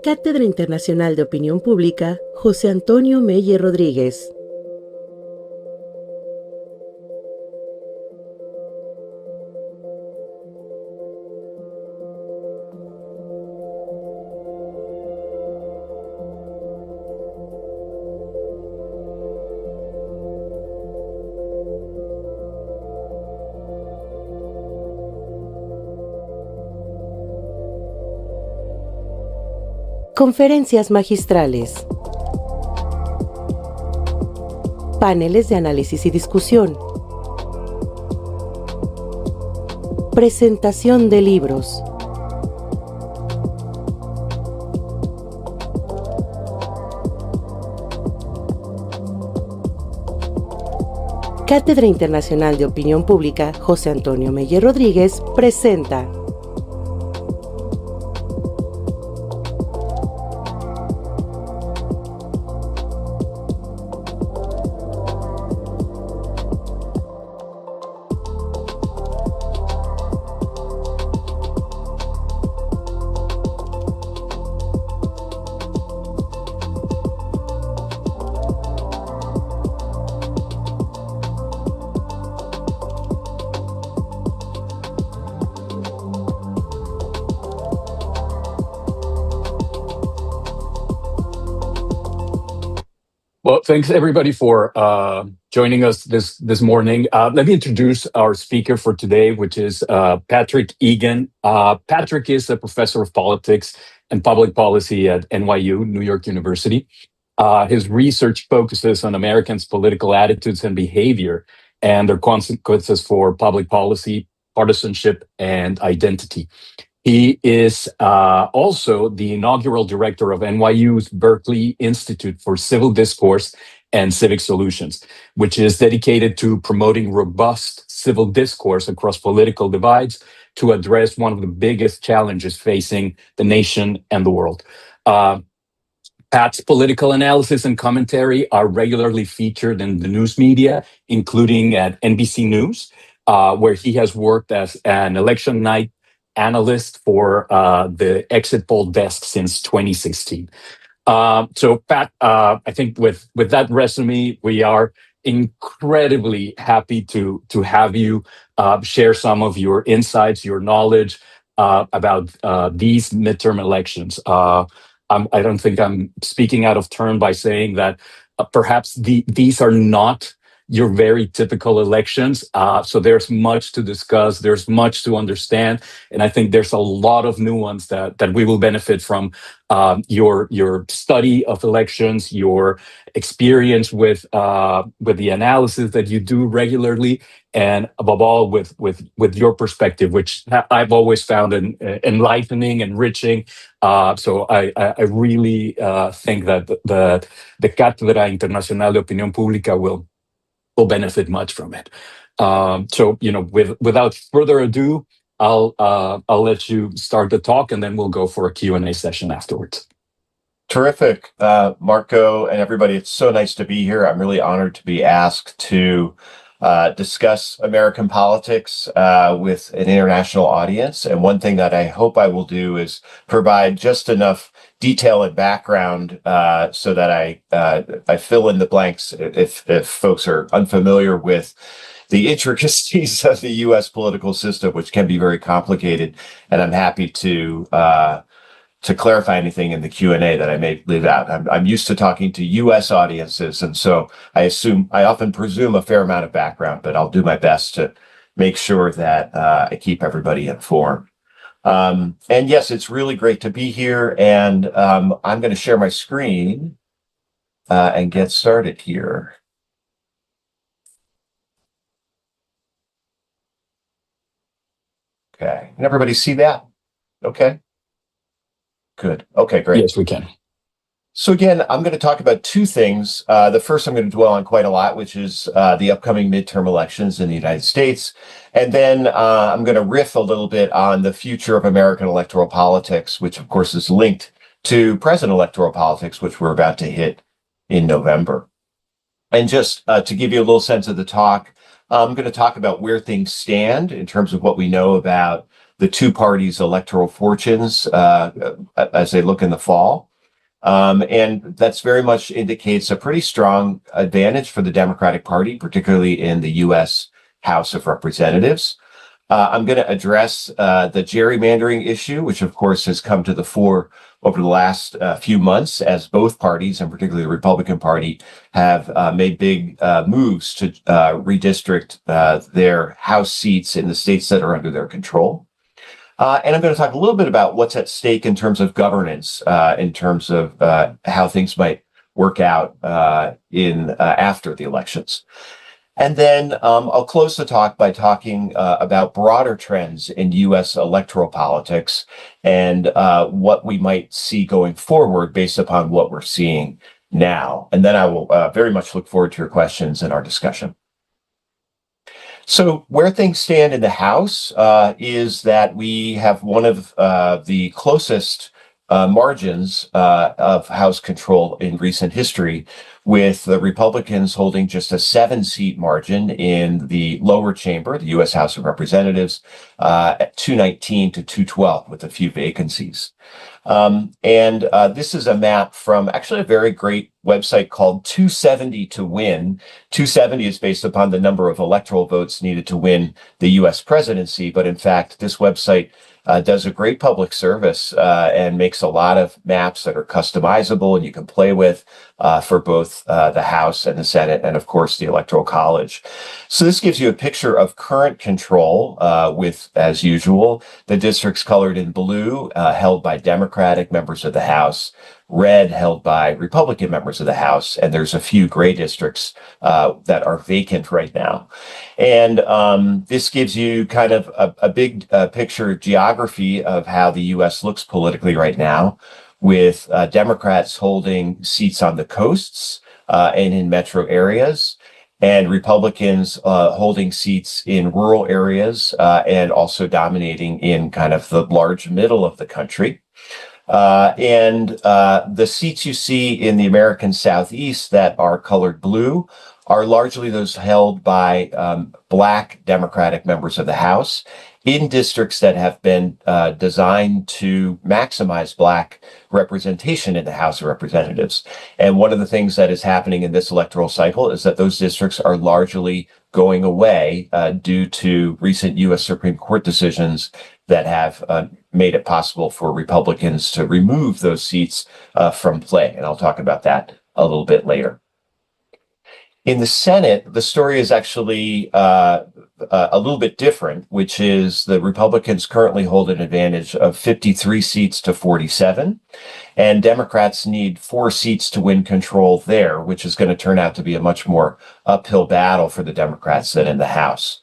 Cátedra Internacional de Opinión Pública, José Antonio Meyer Rodríguez. Conferencias magistrales. Paneles de análisis y discusión. Presentación de libros. Cátedra Internacional de Opinión Pública, José Antonio Meyer Rodríguez, presenta. Well, thanks everybody for joining us this morning. Let me introduce our speaker for today, which is Patrick Egan. Patrick is a professor of politics and public policy at NYU, New York University. His research focuses on Americans' political attitudes and behavior and their consequences for public policy, partisanship, and identity. He is also the inaugural director of NYU's Berkeley Institute for Civil Discourse and Civic Solutions, which is dedicated to promoting robust civil discourse across political divides to address one of the biggest challenges facing the nation and the world. Pat's political analysis and commentary are regularly featured in the news media, including at NBC News, where he has worked as an election night analyst for the exit poll desk since 2016. So Pat, I think with that resume, we are incredibly happy to have you share some of your insights, your knowledge about these midterm elections. I don't think I'm speaking out of turn by saying that perhaps these are not your very typical elections. So there's much to discuss, there's much to understand, and I think there's a lot of nuance that we will benefit from your study of elections, your experience with the analysis that you do regularly, and above all with your perspective, which I've always found enlightening, enriching. So I really think that the Cátedra Internacional de Opinión Pública will benefit much from it. So, without further ado, I'll let you start the talk, and then we'll go for a Q&A session afterwards. Terrific, Marco and everybody. It's so nice to be here. I'm really honored to be asked to discuss American politics with an international audience. And one thing that I hope I will do is provide just enough detail and background so that I fill in the blanks if folks are unfamiliar with the intricacies of the U.S. political system, which can be very complicated. And I'm happy to clarify anything in the Q&A that I may leave out. I'm used to talking to U.S. audiences, and so I often presume a fair amount of background, but I'll do my best to make sure that I keep everybody informed. And yes, it's really great to be here, and I'm going to share my screen and get started here. Okay, can everybody see that? Okay. Good. Okay, great. Yes, we can. So again, I'm going to talk about two things. The first I'm going to dwell on quite a lot, which is the upcoming midterm elections in the United States. And then I'm going to riff a little bit on the future of American electoral politics, which of course is linked to present electoral politics, which we're about to hit in November. And just to give you a little sense of the talk, I'm going to talk about where things stand in terms of what we know about the two parties' electoral fortunes as they look in the fall. And that's very much indicates a pretty strong advantage for the Democratic Party, particularly in the U.S. House of Representatives. I'm going to address the gerrymandering issue, which of course has come to the fore over the last few months as both parties, and particularly the Republican Party, have made big moves to redistrict their House seats in the states that are under their control. And I'm going to talk a little bit about what's at stake in terms of governance, in terms of how things might work out in after the elections. And then I'll close the talk by talking about broader trends in U.S. electoral politics and what we might see going forward based upon what we're seeing now. And then I will very much look forward to your questions and our discussion. So where things stand in the House is that we have one of the closest margins of House control in recent history, with the Republicans holding just a 7-seat margin in the lower chamber, the U.S. House of Representatives, at 219 to 212, with a few vacancies. This is a map from actually a very great website called 270 to Win. 270 is based upon the number of electoral votes needed to win the U.S. presidency, but in fact, this website does a great public service and makes a lot of maps that are customizable and you can play with for both the House and the Senate, and of course the Electoral College. So this gives you a picture of current control with, as usual, the districts colored in blue held by Democratic members of the House, red held by Republican members of the House, and there's a few gray districts that are vacant right now. And this gives you kind of a big picture geography of how the U.S. looks politically right now, with Democrats holding seats on the coasts and in metro areas, and Republicans holding seats in rural areas and also dominating in kind of the large middle of the country. The seats you see in the American Southeast that are colored blue are largely those held by Black Democratic members of the House in districts that have been designed to maximize Black representation in the House of Representatives. And one of the things that is happening in this electoral cycle is that those districts are largely going away due to recent U.S. Supreme Court decisions that have made it possible for Republicans to remove those seats from play. And I'll talk about that a little bit later. In the Senate, the story is actually a little bit different, which is the Republicans currently hold an advantage of 53 seats to 47, and Democrats need 4 seats to win control there, which is going to turn out to be a much more uphill battle for the Democrats than in the House.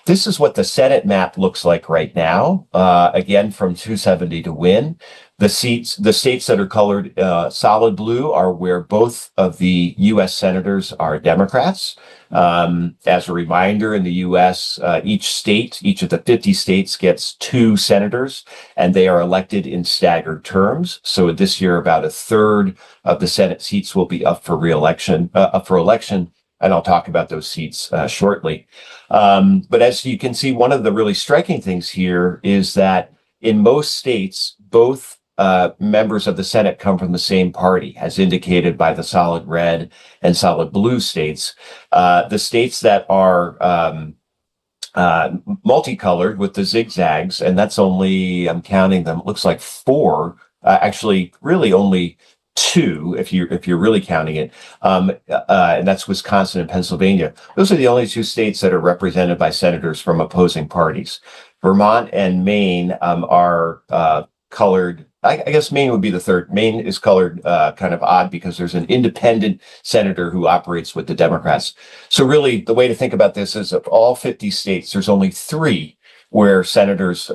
This is what the Senate map looks like right now, again, from 270 to Win. The states that are colored solid blue are where both of the U.S. senators are Democrats. As a reminder, in the U.S., each of the 50 states gets 2 senators, and they are elected in staggered terms. So this year, about a third of the Senate seats will be up for election, and I'll talk about those seats shortly. But as you can see, one of the really striking things here is that in most states, both members of the Senate come from the same party, as indicated by the solid red and solid blue states. The states that are multicolored with the zigzags, and that's only, I'm counting them, it looks like 4, actually really only 2 if you're really counting it, and that's Wisconsin and Pennsylvania. Those are the only 2 states that are represented by senators from opposing parties. Vermont and Maine are colored. I guess Maine would be the third. Maine is colored kind of odd because there's an independent senator who operates with the Democrats. So really, the way to think about this is of all 50 states, there's only 3 where senators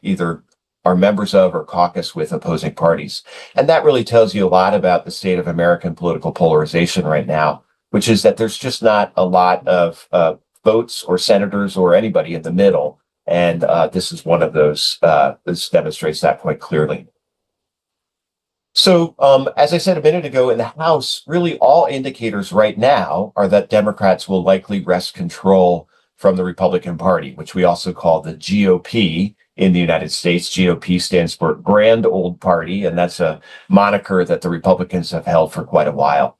either are members of or caucus with opposing parties. And that really tells you a lot about the state of American political polarization right now, which is that there's just not a lot of votes or senators or anybody in the middle. And this is one of those, this demonstrates that quite clearly. So, as I said a minute ago, in the House, really all indicators right now are that Democrats will likely wrest control from the Republican Party, which we also call the GOP in the United States. GOP stands for Grand Old Party, and that's a moniker that the Republicans have held for quite a while.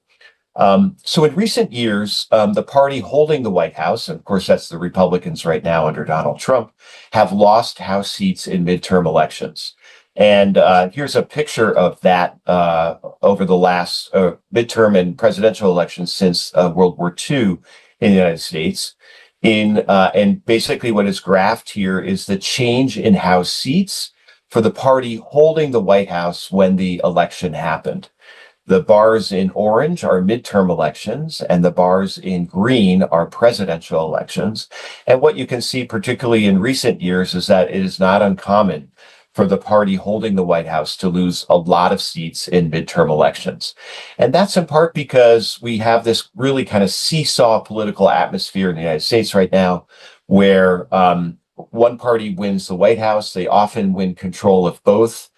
So in recent years, the party holding the White House, and of course that's the Republicans right now under Donald Trump, have lost House seats in midterm elections. And here's a picture of that over the last midterm and presidential elections since World War II in the United States. And basically what is graphed here is the change in House seats for the party holding the White House when the election happened. The bars in orange are midterm elections, and the bars in green are presidential elections. And what you can see, particularly in recent years, is that it is not uncommon for the party holding the White House to lose a lot of seats in midterm elections. And that's in part because we have this really kind of seesaw political atmosphere in the United States right now, where one party wins the White House. They often win control of both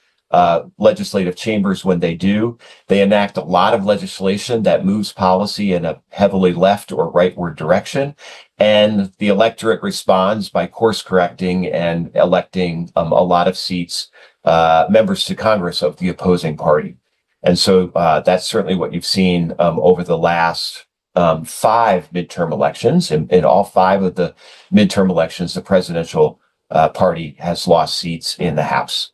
legislative chambers when they do. They enact a lot of legislation that moves policy in a heavily left or rightward direction. And the electorate responds by course correcting and electing a lot of seats, members to Congress of the opposing party. And so that's certainly what you've seen over the last 5 midterm elections. In all 5 of the midterm elections, the presidential party has lost seats in the House.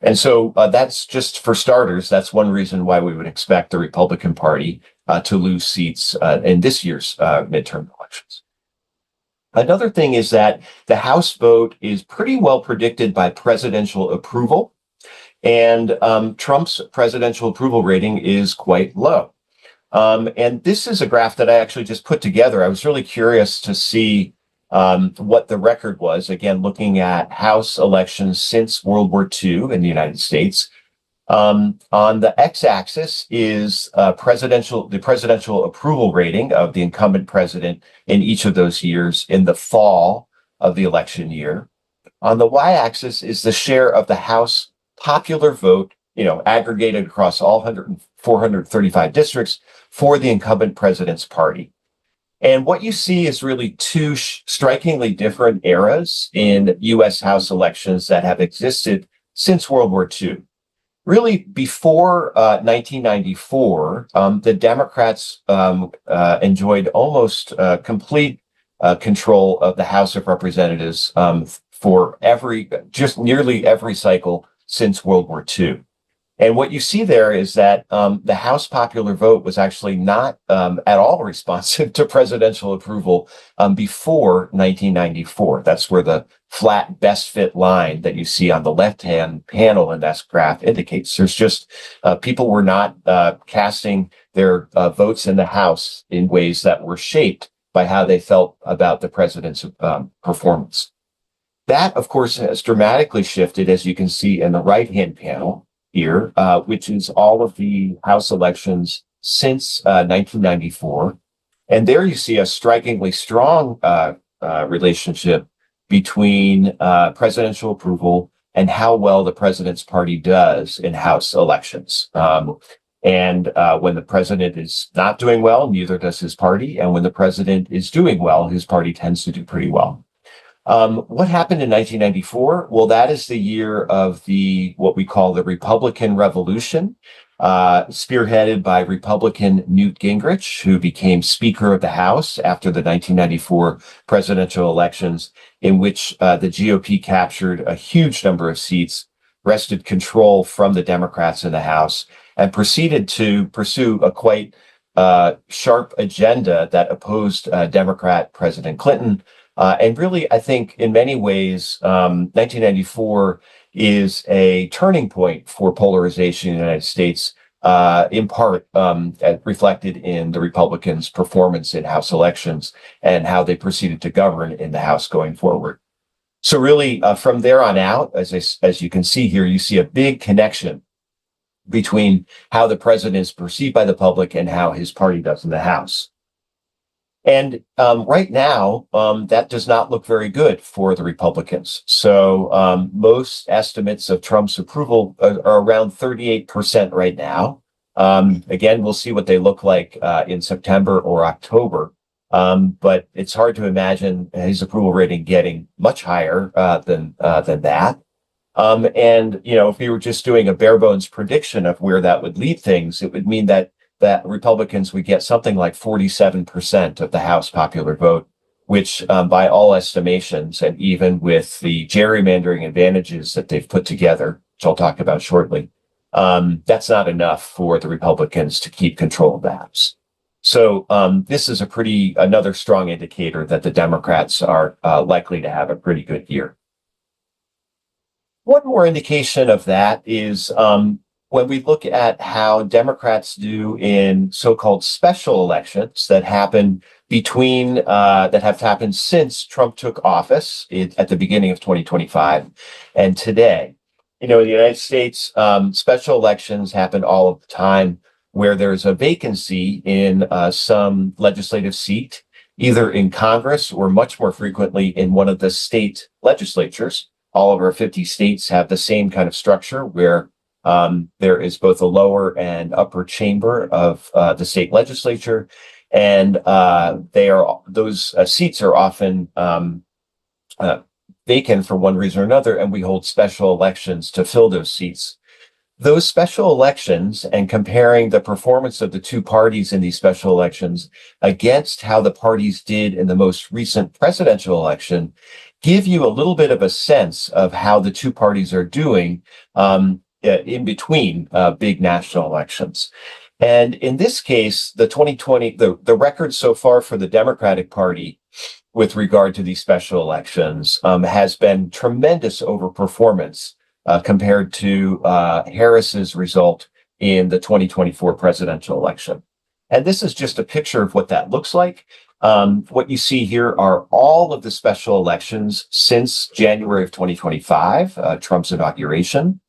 And so that's just for starters. That's one reason why we would expect the Republican Party to lose seats in this year's midterm elections. Another thing is that the House vote is pretty well predicted by presidential approval, and Trump's presidential approval rating is quite low. And this is a graph that I actually just put together. I was really curious to see what the record was, again, looking at House elections since World War II in the United States. On the x-axis is the presidential approval rating of the incumbent president in each of those years in the fall of the election year. On the y-axis is the share of the House popular vote, aggregated across all 435 districts for the incumbent president's party. And what you see is really 2 strikingly different eras in U.S. House elections that have existed since World War II. Really, before 1994, the Democrats enjoyed almost complete control of the House of Representatives for nearly every cycle since World War II. And what you see there is that the House popular vote was actually not at all responsive to presidential approval before 1994. That's where the flat best fit line that you see on the left-hand panel in that graph indicates. There's just people were not casting their votes in the House in ways that were shaped by how they felt about the president's performance. That, of course, has dramatically shifted, as you can see in the right-hand panel here, which is all of the House elections since 1994. And there you see a strikingly strong relationship between presidential approval and how well the president's party does in House elections. And when the president is not doing well, neither does his party. And when the president is doing well, his party tends to do pretty well. What happened in 1994? Well, that is the year of what we call the Republican Revolution, spearheaded by Republican Newt Gingrich, who became Speaker of the House after the 1994 presidential elections, in which the GOP captured a huge number of seats, wrested control from the Democrats in the House, and proceeded to pursue a quite sharp agenda that opposed Democrat President Clinton. And really, I think in many ways, 1994 is a turning point for polarization in the United States, in part reflected in the Republicans' performance in House elections and how they proceeded to govern in the House going forward. So really, from there on out, as you can see here, you see a big connection between how the president is perceived by the public and how his party does in the House. And right now, that does not look very good for the Republicans. So most estimates of Trump's approval are around 38% right now. Again, we'll see what they look like in September or October. But it's hard to imagine his approval rating getting much higher than that. And if we were just doing a bare bones prediction of where that would lead things, it would mean that Republicans would get something like 47% of the House popular vote, which by all estimations, and even with the gerrymandering advantages that they've put together, which I'll talk about shortly, that's not enough for the Republicans to keep control of the House. So this is another strong indicator that the Democrats are likely to have a pretty good year. One more indication of that is when we look at how Democrats do in so-called special elections that happen that have happened since Trump took office at the beginning of 2025 and today. In the United States, special elections happen all of the time where there's a vacancy in some legislative seat, either in Congress or much more frequently in one of the state legislatures. All of our 50 states have the same kind of structure where there is both a lower and upper chamber of the state legislature, and those seats are often vacant for one reason or another, and we hold special elections to fill those seats. Those special elections and comparing the performance of the two parties in these special elections against how the parties did in the most recent presidential election give you a little bit of a sense of how the two parties are doing in between big national elections. And in this case, the 2020, the record so far for the Democratic Party with regard to these special elections has been tremendous overperformance compared to Harris's result in the 2024 presidential election. And this is just a picture of what that looks like. What you see here are all of the special elections since January of 2025, Trump's inauguration.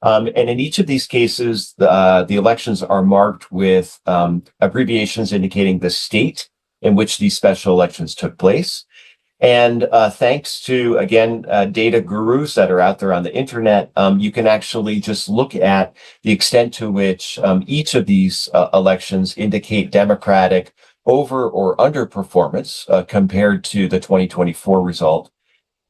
And in each of these cases, the elections are marked with abbreviations indicating the state in which these special elections took place. And thanks to, again, data gurus that are out there on the internet, you can actually just look at the extent to which each of these elections indicate Democratic over or underperformance compared to the 2024 result.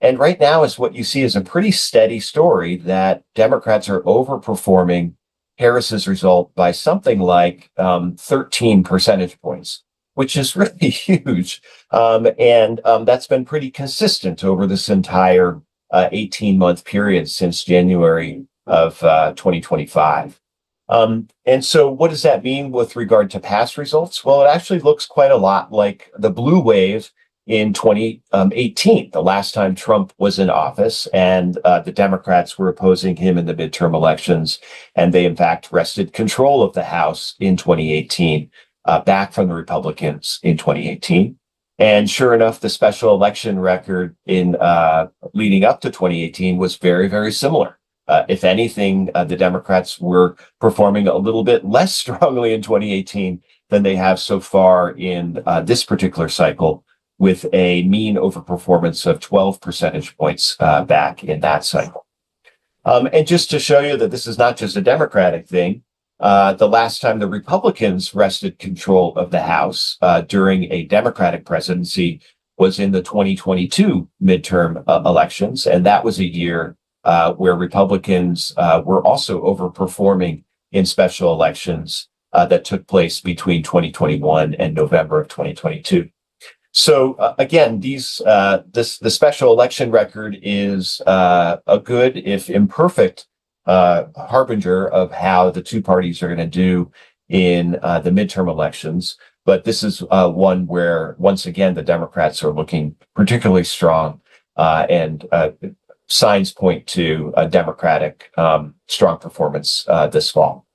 And right now is what you see is a pretty steady story that Democrats are overperforming Harris's result by something like 13 percentage points, which is really huge. And that's been pretty consistent over this entire 18-month period since January of 2025. And so what does that mean with regard to past results? Well, it actually looks quite a lot like the blue wave in 2018, the last time Trump was in office, and the Democrats were opposing him in the midterm elections, and they in fact wrested control of the House in 2018, back from the Republicans in 2018. And sure enough, the special election record in leading up to 2018 was very, very similar. If anything, the Democrats were performing a little bit less strongly in 2018 than they have so far in this particular cycle, with a mean overperformance of 12 percentage points back in that cycle. And just to show you that this is not just a Democratic thing, the last time the Republicans wrested control of the House during a Democratic presidency was in the 2022 midterm elections. And that was a year where Republicans were also overperforming in special elections that took place between 2021 and November of 2022. So again, the special election record is a good, if imperfect, harbinger of how the two parties are going to do in the midterm elections. But this is one where, once again, the Democrats are looking particularly strong, and signs point to a Democratic strong performance this fall.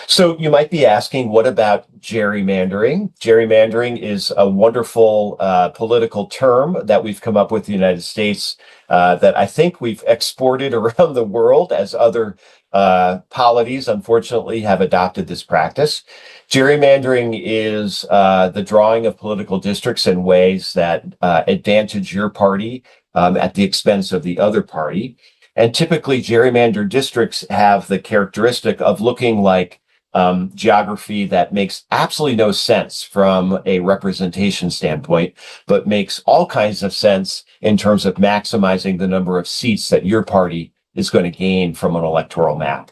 So you might be asking, what about gerrymandering? Gerrymandering is a wonderful political term that we've come up with in the United States that I think we've exported around the world as other polities, unfortunately, have adopted this practice. Gerrymandering is the drawing of political districts in ways that advantage your party at the expense of the other party. And typically, gerrymandered districts have the characteristic of looking like geography that makes absolutely no sense from a representation standpoint, but makes all kinds of sense in terms of maximizing the number of seats that your party is going to gain from an electoral map.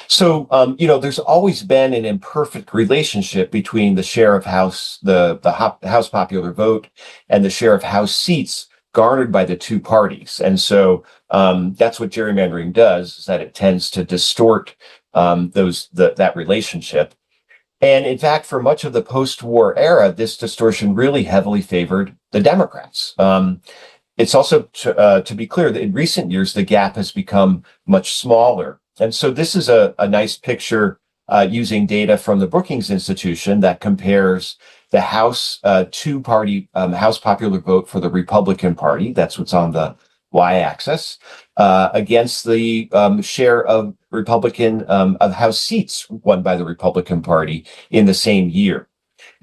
So, there's always been an imperfect relationship between the share of the House popular vote and the share of House seats garnered by the two parties. And so that's what gerrymandering does, is that it tends to distort that relationship. And in fact, for much of the post-war era, this distortion really heavily favored the Democrats. It's also, to be clear, that in recent years, the gap has become much smaller. And so this is a nice picture using data from the Brookings Institution that compares the House two-party House popular vote for the Republican Party, that's what's on the y-axis, against the share of of House seats won by the Republican Party in the same year.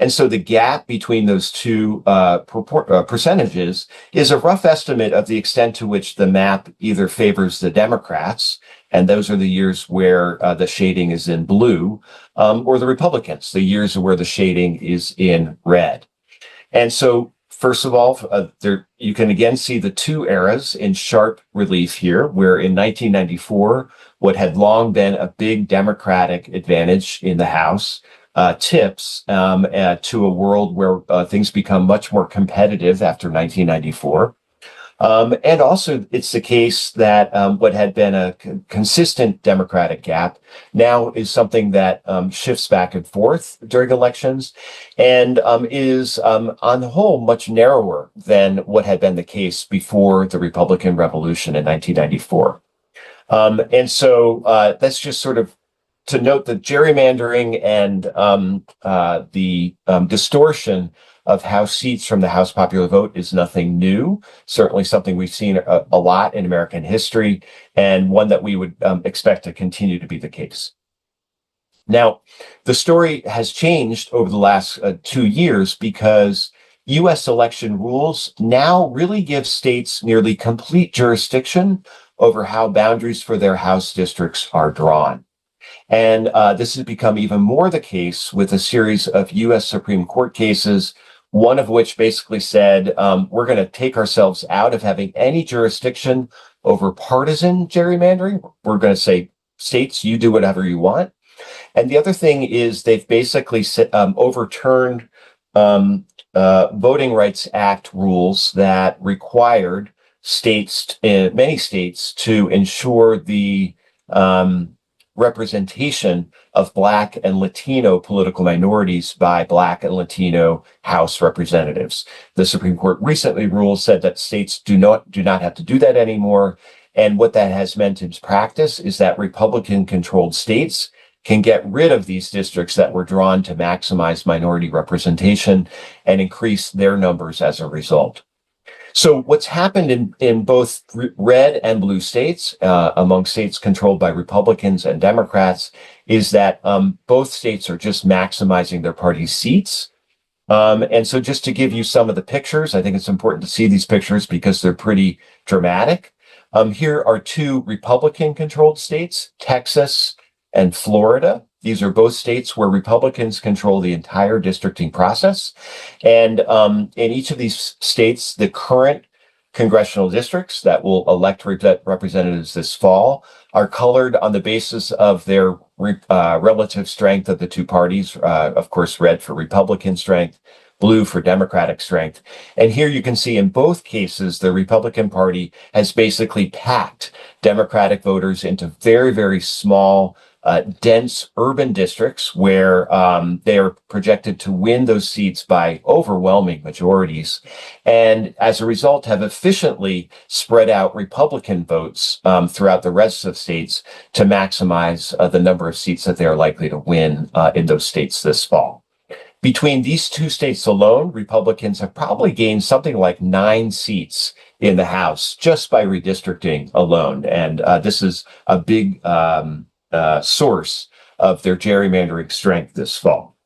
And so the gap between those two percentages is a rough estimate of the extent to which the map either favors the Democrats, and those are the years where the shading is in blue, or the Republicans, the years where the shading is in red. And so, first of all, you can again see the two eras in sharp relief here, where in 1994, what had long been a big Democratic advantage in the House tips to a world where things become much more competitive after 1994. And also, it's the case that what had been a consistent Democratic gap now is something that shifts back and forth during elections and is, on the whole, much narrower than what had been the case before the Republican Revolution in 1994. And so that's just sort of to note that gerrymandering and the distortion of House seats from the House popular vote is nothing new, certainly something we've seen a lot in American history, and one that we would expect to continue to be the case. Now, the story has changed over the last 2 years because U.S. election rules now really give states nearly complete jurisdiction over how boundaries for their House districts are drawn. And this has become even more the case with a series of U.S. Supreme Court cases, one of which basically said, we're going to take ourselves out of having any jurisdiction over partisan gerrymandering. We're going to say, states, you do whatever you want. And the other thing is they've basically overturned Voting Rights Act rules that required many states to ensure the representation of Black and Latino political minorities by Black and Latino House representatives. The Supreme Court recently said that states do not have to do that anymore. And what that has meant in practice is that Republican-controlled states can get rid of these districts that were drawn to maximize minority representation and increase their numbers as a result. So what's happened in both red and blue states, among states controlled by Republicans and Democrats, is that both states are just maximizing their party's seats. And so just to give you some of the pictures, I think it's important to see these pictures because they're pretty dramatic. Here are two Republican-controlled states, Texas and Florida. These are both states where Republicans control the entire districting process. And in each of these states, the current congressional districts that will elect representatives this fall are colored on the basis of their relative strength of the two parties. Of course, red for Republican strength, blue for Democratic strength. And here you can see in both cases, the Republican Party has basically packed Democratic voters into very, very small dense urban districts where they are projected to win those seats by overwhelming majorities, and as a result have efficiently spread out Republican votes throughout the rest of states to maximize the number of seats that they are likely to win in those states this fall. Between these two states alone, Republicans have probably gained something like 9 seats in the House just by redistricting alone, and this is a big source of their gerrymandering strength this fall.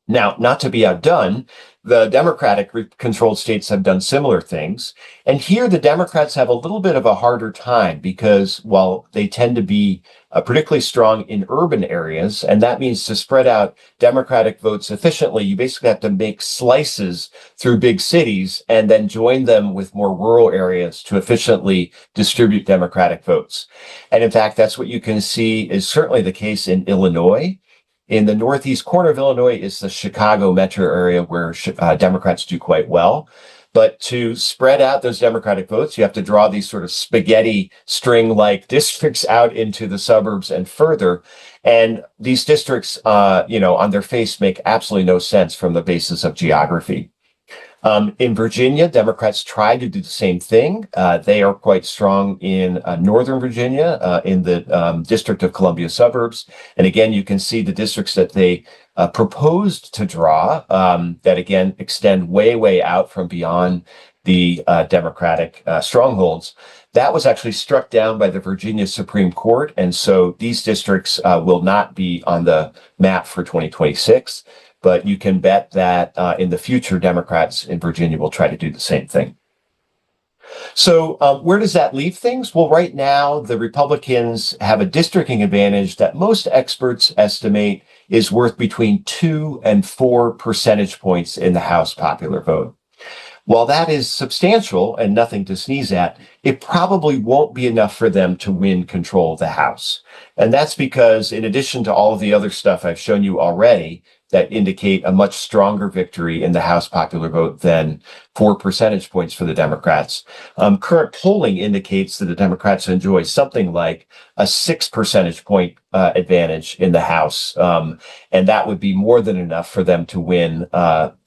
Now, not to be outdone, The Democratic-controlled states have done similar things. And here the Democrats have a little bit of a harder time because while they tend to be particularly strong in urban areas, and that means to spread out Democratic votes efficiently, you basically have to make slices through big cities and then join them with more rural areas to efficiently distribute Democratic votes. And in fact, that's what you can see is certainly the case in Illinois. In the northeast corner of Illinois is the Chicago metro area where Democrats do quite well. But to spread out those Democratic votes, you have to draw these sort of spaghetti string-like districts out into the suburbs and further. And these districts, on their face make absolutely no sense from the basis of geography. In Virginia, Democrats tried to do the same thing. They are quite strong in Northern Virginia, in the District of Columbia suburbs. And again, you can see the districts that they proposed to draw that again extend way, way out from beyond the Democratic strongholds. That was actually struck down by the Virginia Supreme Court. And so these districts will not be on the map for 2026. But you can bet that in the future, Democrats in Virginia will try to do the same thing. So where does that leave things? Well, right now, the Republicans have a districting advantage that most experts estimate is worth between 2 and 4 percentage points in the House popular vote. While that is substantial and nothing to sneeze at, it probably won't be enough for them to win control of the House. And that's because in addition to all of the other stuff I've shown you already, that indicate a much stronger victory in the House popular vote than 4 percentage points for the Democrats. Current polling indicates that the Democrats enjoy something like a 6 percentage point advantage in the House. And that would be more than enough for them to win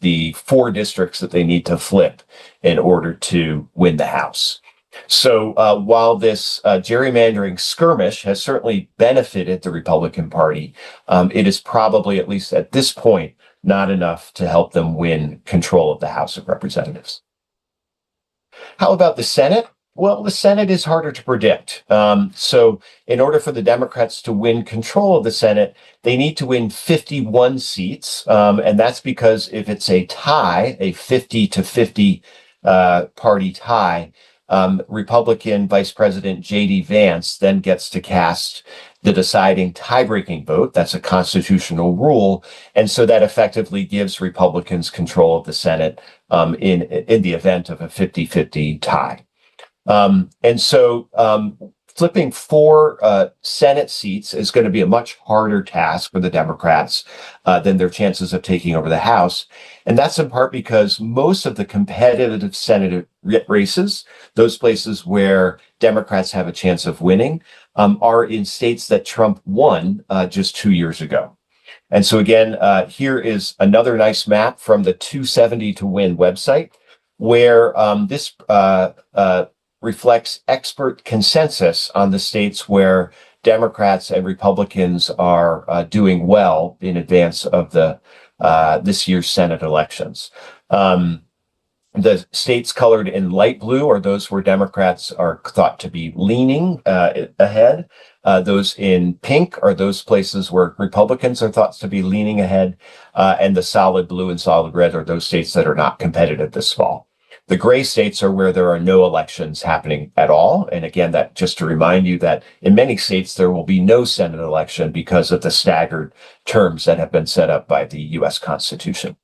the 4 districts that they need to flip in order to win the House. So while this gerrymandering skirmish has certainly benefited the Republican Party, it is probably, at least at this point, not enough to help them win control of the House of Representatives. How about the Senate? Well, the Senate is harder to predict. So in order for the Democrats to win control of the Senate, they need to win 51 seats. And that's because if it's a tie, a 50 to 50 party tie, Republican Vice President J.D. Vance then gets to cast the deciding tie-breaking vote. That's a constitutional rule. And so that effectively gives Republicans control of the Senate in the event of a 50-50 tie. And so flipping 4 Senate seats is going to be a much harder task for the Democrats than their chances of taking over the House. And that's in part because most of the competitive Senate races, those places where Democrats have a chance of winning, are in states that Trump won just 2 years ago. And so again, here is another nice map from the 270 to Win website, where this reflects expert consensus on the states where Democrats and Republicans are doing well in advance of the this year's Senate elections. The states colored in light blue are those where Democrats are thought to be leaning ahead. Those in pink are those places where Republicans are thought to be leaning ahead. And the solid blue and solid red are those states that are not competitive this fall. The gray states are where there are no elections happening at all. And again, that just to remind you that in many states, there will be no Senate election because of the staggered terms that have been set up by the U.S. Constitution.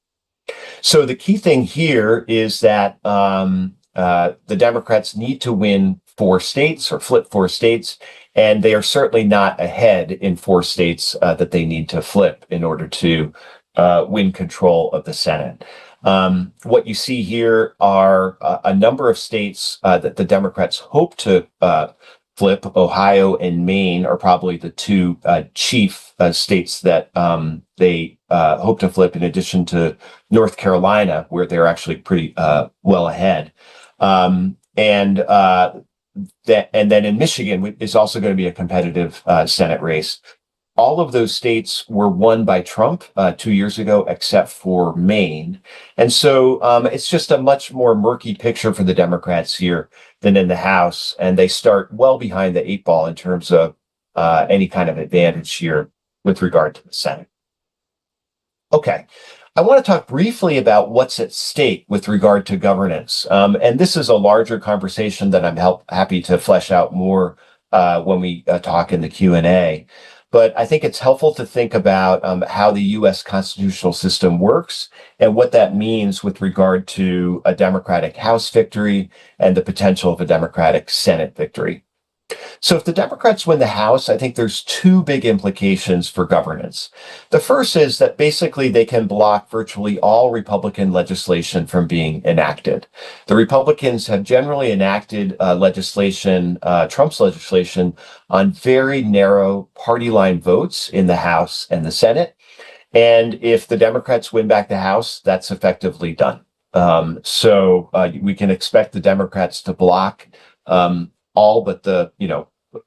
So the key thing here is that the Democrats need to win 4 states or flip 4 states, and they are certainly not ahead in 4 states that they need to flip in order to win control of the Senate. What you see here are a number of states that the Democrats hope to flip. Ohio and Maine are probably the 2 chief states that they hope to flip, in addition to North Carolina, where they're actually pretty well ahead. And then in Michigan is also going to be a competitive Senate race. All of those states were won by Trump 2 years ago, except for Maine. And so it's just a much more murky picture for the Democrats here than in the House. And they start well behind the 8 ball in terms of any kind of advantage here with regard to the Senate. Okay. I want to talk briefly about what's at stake with regard to governance. And this is a larger conversation that I'm happy to flesh out more when we talk in the Q&A. But I think it's helpful to think about how the U.S. constitutional system works and what that means with regard to a Democratic House victory and the potential of a Democratic Senate victory. So if the Democrats win the House, I think there's two big implications for governance. The first is that basically they can block virtually all Republican legislation from being enacted. The Republicans have generally enacted legislation, Trump's legislation, on very narrow party line votes in the House and the Senate. And if the Democrats win back the House, that's effectively done. So we can expect the Democrats to block all but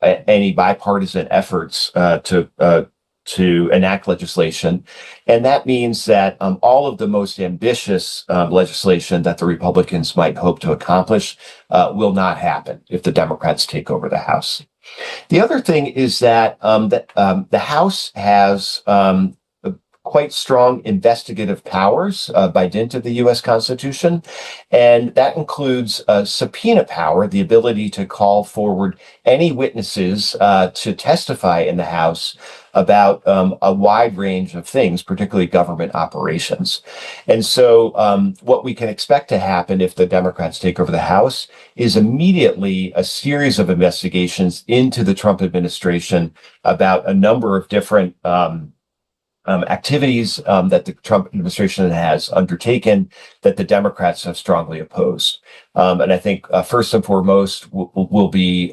any bipartisan efforts to enact legislation. And that means that all of the most ambitious legislation that the Republicans might hope to accomplish will not happen if the Democrats take over the House. The other thing is that the House has quite strong investigative powers by dint of the U.S. Constitution, and that includes subpoena power, the ability to call forward any witnesses to testify in the House about a wide range of things, particularly government operations. And so what we can expect to happen if the Democrats take over the House is immediately a series of investigations into the Trump administration about a number of different activities that the Trump administration has undertaken that the Democrats have strongly opposed. And I think first and foremost will be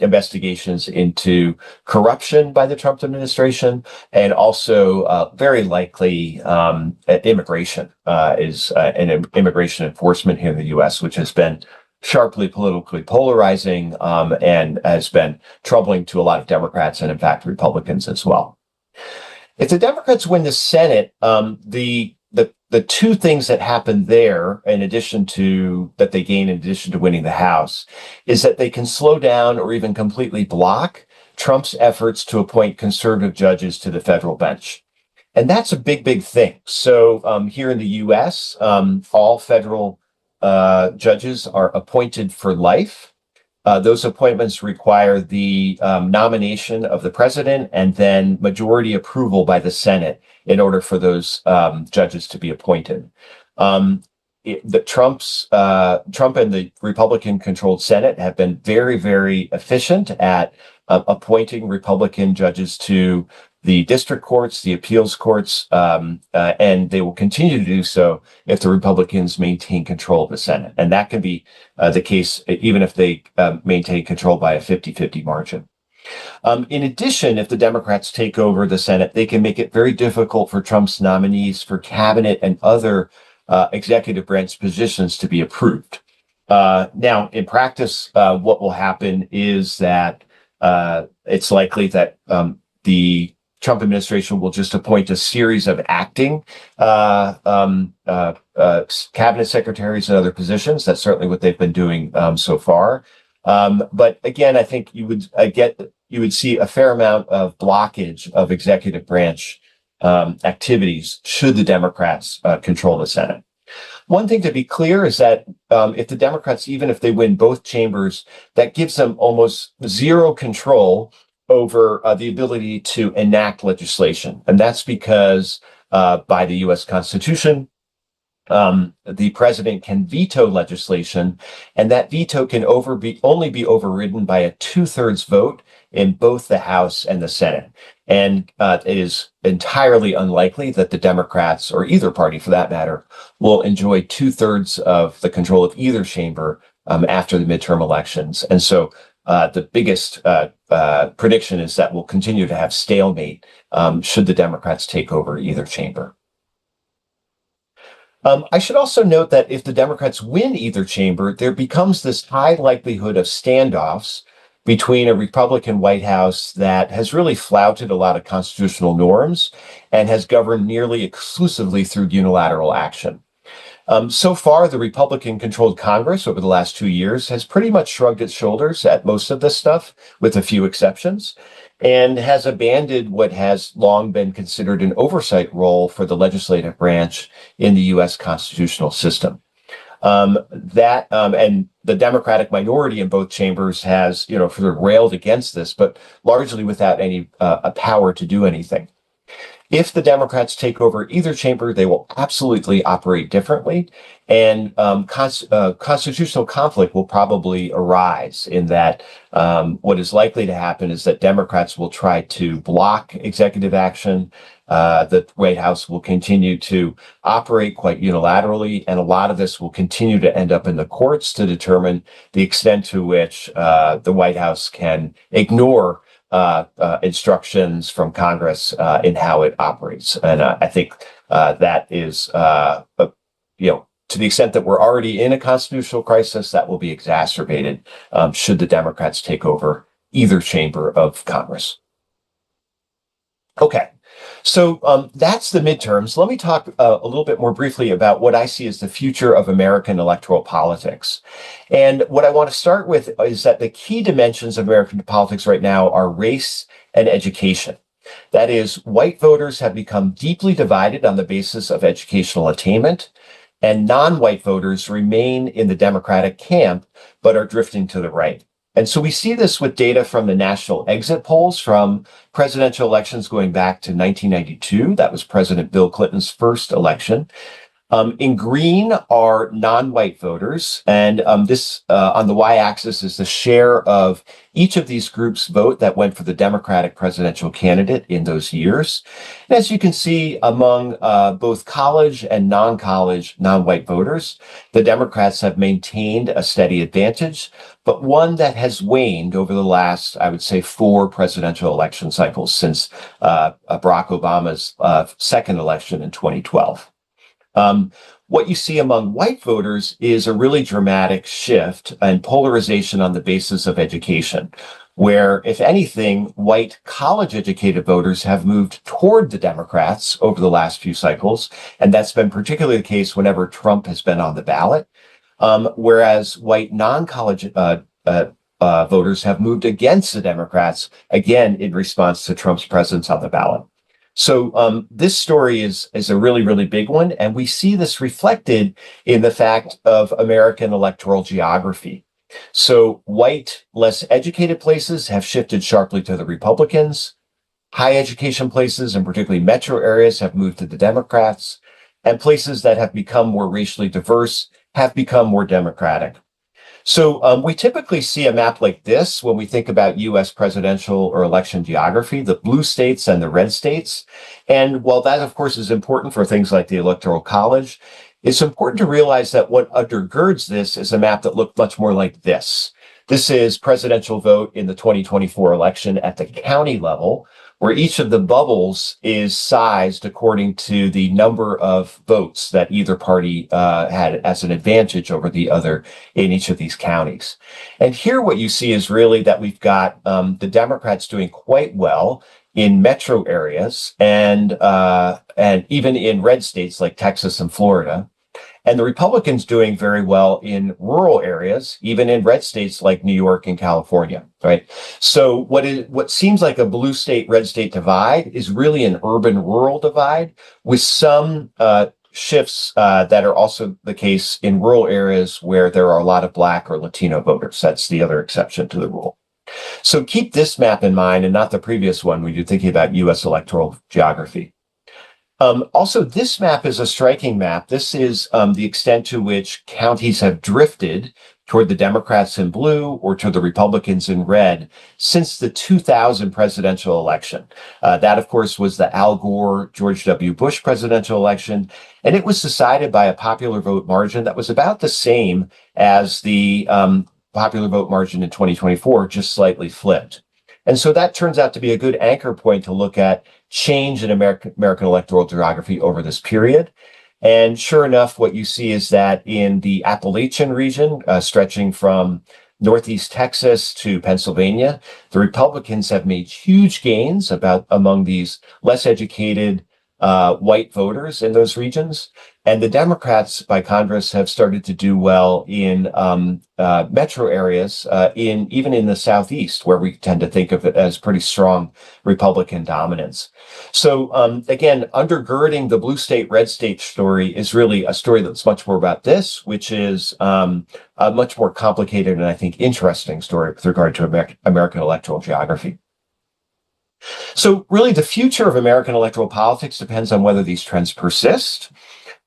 investigations into corruption by the Trump administration, and also very likely immigration and immigration enforcement here in the U.S., which has been sharply politically polarizing and has been troubling to a lot of Democrats and, in fact, Republicans as well. If the Democrats win the Senate, the two things that happen there, in addition to that they gain in addition to winning the House, is that they can slow down or even completely block Trump's efforts to appoint conservative judges to the federal bench. And that's a big, big thing. So here in the U.S., all federal judges are appointed for life. Those appointments require the nomination of the president and then majority approval by the Senate in order for those judges to be appointed. Trump and the Republican-controlled Senate have been very, very efficient at appointing Republican judges to the district courts, the appeals courts, and they will continue to do so if the Republicans maintain control of the Senate. And that can be the case even if they maintain control by a 50-50 margin. In addition, if the Democrats take over the Senate, they can make it very difficult for Trump's nominees for cabinet and other executive branch positions to be approved. Now, in practice, what will happen is that it's likely that the Trump administration will just appoint a series of acting cabinet secretaries and other positions. That's certainly what they've been doing so far. But again, I think you would see a fair amount of blockage of executive branch activities should the Democrats control the Senate. One thing to be clear is that if the Democrats, even if they win both chambers, that gives them almost zero control over the ability to enact legislation. And that's because by the U.S. Constitution, the president can veto legislation, and that veto can only be overridden by a 2/3 vote in both the House and the Senate. And it is entirely unlikely that the Democrats, or either party for that matter, will enjoy 2/3 of the control of either chamber after the midterm elections. And so the biggest prediction is that we'll continue to have stalemate should the Democrats take over either chamber. I should also note that if the Democrats win either chamber, there becomes this high likelihood of standoffs between a Republican White House that has really flouted a lot of constitutional norms and has governed nearly exclusively through unilateral action. So far, the Republican-controlled Congress over the last 2 years has pretty much shrugged its shoulders at most of this stuff, with a few exceptions. and has abandoned what has long been considered an oversight role for the legislative branch in the U.S. constitutional system. And the Democratic minority in both chambers has, sort of railed against this, but largely without any power to do anything. If the Democrats take over either chamber, they will absolutely operate differently, and constitutional conflict will probably arise in that what is likely to happen is that Democrats will try to block executive action. The White House will continue to operate quite unilaterally, and a lot of this will continue to end up in the courts to determine the extent to which the White House can ignore instructions from Congress in how it operates. And I think that is, to the extent that we're already in a constitutional crisis, that will be exacerbated should the Democrats take over either chamber of Congress. Okay. So that's the midterms. Let me talk a little bit more briefly about what I see as the future of American electoral politics. And what I want to start with is that the key dimensions of American politics right now are race and education. That is, white voters have become deeply divided on the basis of educational attainment, and non-white voters remain in the Democratic camp, but are drifting to the right. And so we see this with data from the national exit polls from presidential elections going back to 1992. That was President Bill Clinton's first election. In green are non-white voters, and this on the y-axis is the share of each of these groups' vote that went for the Democratic presidential candidate in those years. And as you can see, among both college and non-college non-white voters, the Democrats have maintained a steady advantage, but one that has waned over the last, I would say, 4 presidential election cycles since Barack Obama's second election in 2012. What you see among white voters is a really dramatic shift and polarization on the basis of education, where, if anything, white college-educated voters have moved toward the Democrats over the last few cycles, and that's been particularly the case whenever Trump has been on the ballot, whereas white non-college voters have moved against the Democrats, again, in response to Trump's presence on the ballot. So this story is a really, really big one, and we see this reflected in the fact of American electoral geography. So white, less educated places have shifted sharply to the Republicans. High education places, and particularly metro areas, have moved to the Democrats, and places that have become more racially diverse have become more Democratic. So we typically see a map like this when we think about U.S. presidential or election geography, the blue states and the red states. And while that, of course, is important for things like the Electoral College, it's important to realize that what undergirds this is a map that looked much more like this. This is presidential vote in the 2024 election at the county level, where each of the bubbles is sized according to the number of votes that either party had as an advantage over the other in each of these counties. And here what you see is really that we've got the Democrats doing quite well in metro areas and even in red states like Texas and Florida. And the Republicans doing very well in rural areas, even in red states like New York and California, right? So what seems like a blue state, red state divide is really an urban-rural divide with some shifts that are also the case in rural areas where there are a lot of Black or Latino voters. That's the other exception to the rule. So keep this map in mind and not the previous one when you're thinking about U.S. electoral geography. Also, this map is a striking map. This is the extent to which counties have drifted toward the Democrats in blue or to the Republicans in red since the 2000 presidential election. That, of course, was the Al Gore, George W. Bush presidential election, and it was decided by a popular vote margin that was about the same as the popular vote margin in 2024, just slightly flipped. And so that turns out to be a good anchor point to look at change in American electoral geography over this period. And sure enough, what you see is that in the Appalachian region, stretching from Northeast Texas to Pennsylvania, the Republicans have made huge gains among these less educated, white voters in those regions. And the Democrats by contrast have started to do well in metro areas, even in the Southeast, where we tend to think of it as pretty strong Republican dominance. So again, undergirding the blue state, red state story is really a story that's much more about this, which is a much more complicated and I think interesting story with regard to American electoral geography. So really the future of American electoral politics depends on whether these trends persist.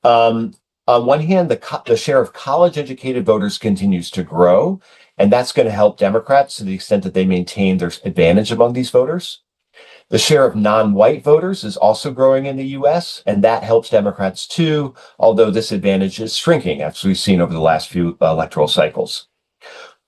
On one hand, the share of college-educated voters continues to grow, and that's going to help Democrats to the extent that they maintain their advantage among these voters. The share of non-white voters is also growing in the U.S., and that helps Democrats too, although this advantage is shrinking, as we've seen over the last few electoral cycles.